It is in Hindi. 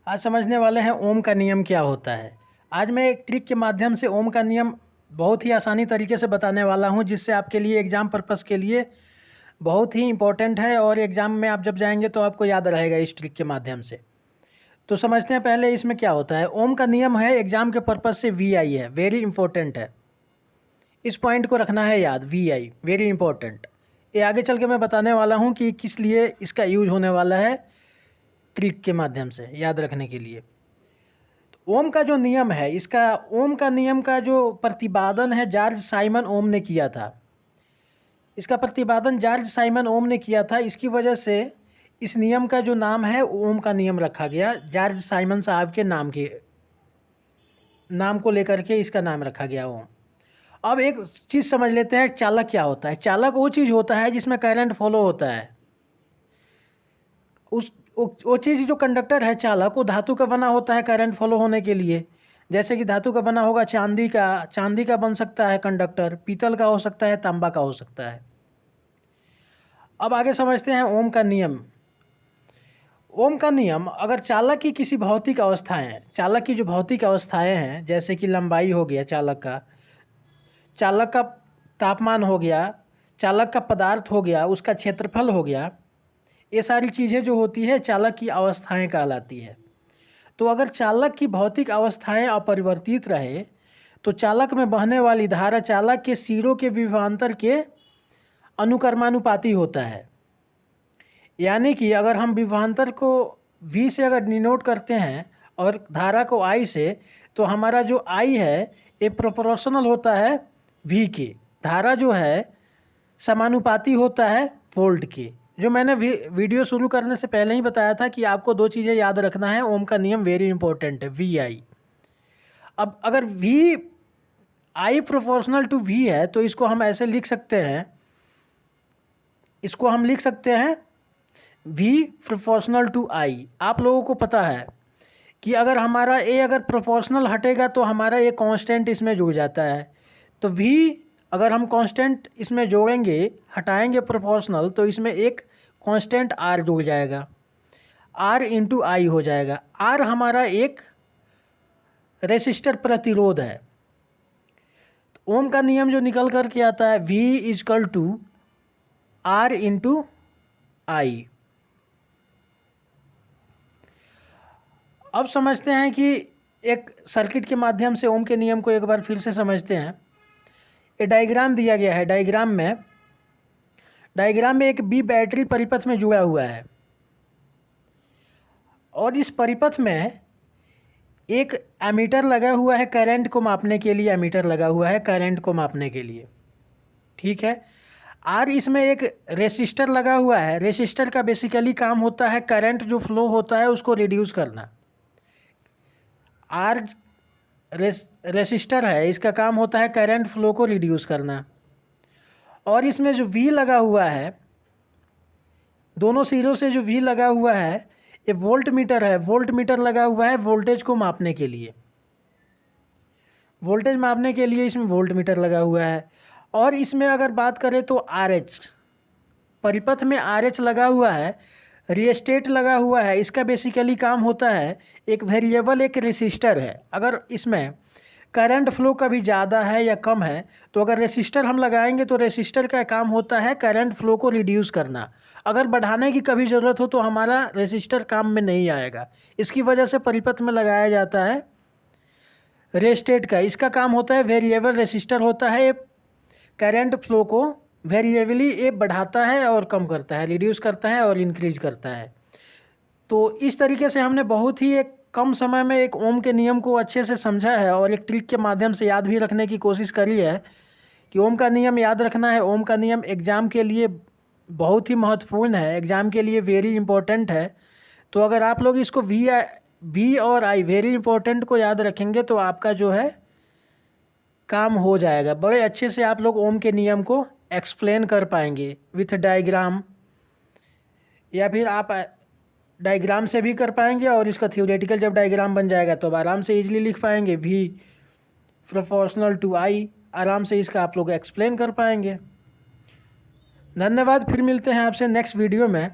आज समझने वाले हैं ओम का नियम क्या होता है। आज मैं एक ट्रिक के माध्यम से ओम का नियम बहुत ही आसानी तरीके से बताने वाला हूं, जिससे आपके लिए एग्ज़ाम पर्पज़ के लिए बहुत ही इम्पोर्टेंट है और एग्ज़ाम में आप जब जाएंगे तो आपको याद रहेगा इस ट्रिक के माध्यम से। तो समझते हैं पहले इसमें क्या होता है। ओम का नियम है, एग्ज़ाम के पर्पज़ से VI है, वेरी इंपॉर्टेंट है। इस पॉइंट को रखना है याद, VI वेरी इंपॉर्टेंट। ये आगे चल के मैं बताने वाला हूँ कि किस लिए इसका यूज होने वाला है, ट्रिक के माध्यम से याद रखने के लिए। ओम का जो नियम है, इसका ओम का नियम का जो प्रतिपादन है जॉर्ज साइमन ओम ने किया था। इसका प्रतिपादन जॉर्ज साइमन ओम ने किया था, इसकी वजह से इस नियम का जो नाम है ओम का नियम रखा गया। जॉर्ज साइमन साहब के नाम को लेकर के इसका नाम रखा गया ओम। अब एक चीज़ समझ लेते हैं, चालक क्या होता है। चालक वो चीज़ होता है जिसमें करंट फॉलो होता है। वो चीज़ जो कंडक्टर है चालक, वो धातु का बना होता है करंट फॉलो होने के लिए। जैसे कि धातु का बना होगा चांदी का बन सकता है कंडक्टर, पीतल का हो सकता है, तांबा का हो सकता है। अब आगे समझते हैं ओम का नियम। ओम का नियम, अगर चालक की किसी भौतिक अवस्थाएं, चालक की जो भौतिक अवस्थाएं हैं, जैसे कि लंबाई हो गया चालक का तापमान हो गया, चालक का पदार्थ हो गया, उसका क्षेत्रफल हो गया, ये सारी चीज़ें जो होती है चालक की अवस्थाएं कहलाती है। तो अगर चालक की भौतिक अवस्थाएं अपरिवर्तित रहे तो चालक में बहने वाली धारा चालक के सिरों के विभवांतर के अनुक्रमानुपाती होता है। यानी कि अगर हम विभवांतर को V से अगर डिनोट करते हैं और धारा को I से, तो हमारा जो I है ये प्रोपोर्शनल होता है V के। धारा जो है समानुपाती होता है वोल्ट के। जो मैंने वीडियो शुरू करने से पहले ही बताया था कि आपको दो चीज़ें याद रखना है। ओम का नियम वेरी इंपॉर्टेंट है, VI। अब अगर I प्रोपोर्शनल टू V है तो इसको हम ऐसे लिख सकते हैं, V प्रोपोर्शनल टू I। आप लोगों को पता है कि अगर हमारा A अगर प्रोपोर्शनल हटेगा तो हमारा A कांस्टेंट इसमें जुड़ जाता है। तो V अगर हम कांस्टेंट इसमें जोड़ेंगे, हटाएंगे प्रोपोर्शनल, तो इसमें एक कांस्टेंट R जुड़ जाएगा, R इंटू आई हो जाएगा। R हमारा एक रेसिस्टर प्रतिरोध है। तो ओम का नियम जो निकल कर के आता है, V is equal to R into I. अब समझते हैं कि एक सर्किट के माध्यम से ओम के नियम को एक बार फिर से समझते हैं। ये डायग्राम दिया गया है। डायग्राम में एक B बैटरी परिपथ में जुड़ा हुआ है और इस परिपथ में एक एमीटर लगा हुआ है, करंट को मापने के लिए एमीटर लगा हुआ है, करंट को मापने के लिए। ठीक है। R इसमें एक रेसिस्टर लगा हुआ है। रेसिस्टर का बेसिकली काम होता है करंट जो फ्लो होता है उसको रिड्यूस करना। R रेसिस्टर है, इसका काम होता है करंट फ्लो को रिड्यूस करना। और इसमें जो V लगा हुआ है, दोनों सिरों से जो V लगा हुआ है, ये वोल्ट मीटर है। वोल्ट मीटर लगा हुआ है वोल्टेज को मापने के लिए। वोल्टेज मापने के लिए इसमें वोल्ट मीटर लगा हुआ है। और इसमें अगर बात करें तो RH, परिपथ में RH लगा हुआ है, रिएस्टेट लगा हुआ है। इसका बेसिकली काम होता है, एक वेरिएबल एक रेसिस्टर है। अगर इसमें करंट फ्लो कभी ज़्यादा है या कम है तो अगर रेसिस्टर हम लगाएंगे तो रेसिस्टर का काम होता है करंट फ्लो को रिड्यूस करना। अगर बढ़ाने की कभी ज़रूरत हो तो हमारा रेसिस्टर काम में नहीं आएगा। इसकी वजह से परिपथ में लगाया जाता है रेस्टेट का। इसका काम होता है वेरिएबल रेसिस्टर होता है, करंट फ्लो को वेरिएबली ये बढ़ाता है और कम करता है, रिड्यूस करता है और इंक्रीज करता है। तो इस तरीके से हमने बहुत ही एक कम समय में एक ओम के नियम को अच्छे से समझा है और एक ट्रिक के माध्यम से याद भी रखने की कोशिश करी है कि ओम का नियम याद रखना है। ओम का नियम एग्ज़ाम के लिए बहुत ही महत्वपूर्ण है, एग्ज़ाम के लिए वेरी इंपॉर्टेंट है। तो अगर आप लोग इसको V और I वेरी इंपॉर्टेंट को याद रखेंगे तो आपका जो है काम हो जाएगा। बड़े अच्छे से आप लोग ओम के नियम को एक्सप्लेन कर पाएंगे विथ डायग्राम, या फिर आप डायग्राम से भी कर पाएंगे और इसका थ्योरेटिकल जब डायग्राम बन जाएगा तो अब आराम से इजीली लिख पाएंगे। V प्रोपोर्शनल टू I, आराम से इसका आप लोग एक्सप्लेन कर पाएंगे। धन्यवाद। फिर मिलते हैं आपसे नेक्स्ट वीडियो में।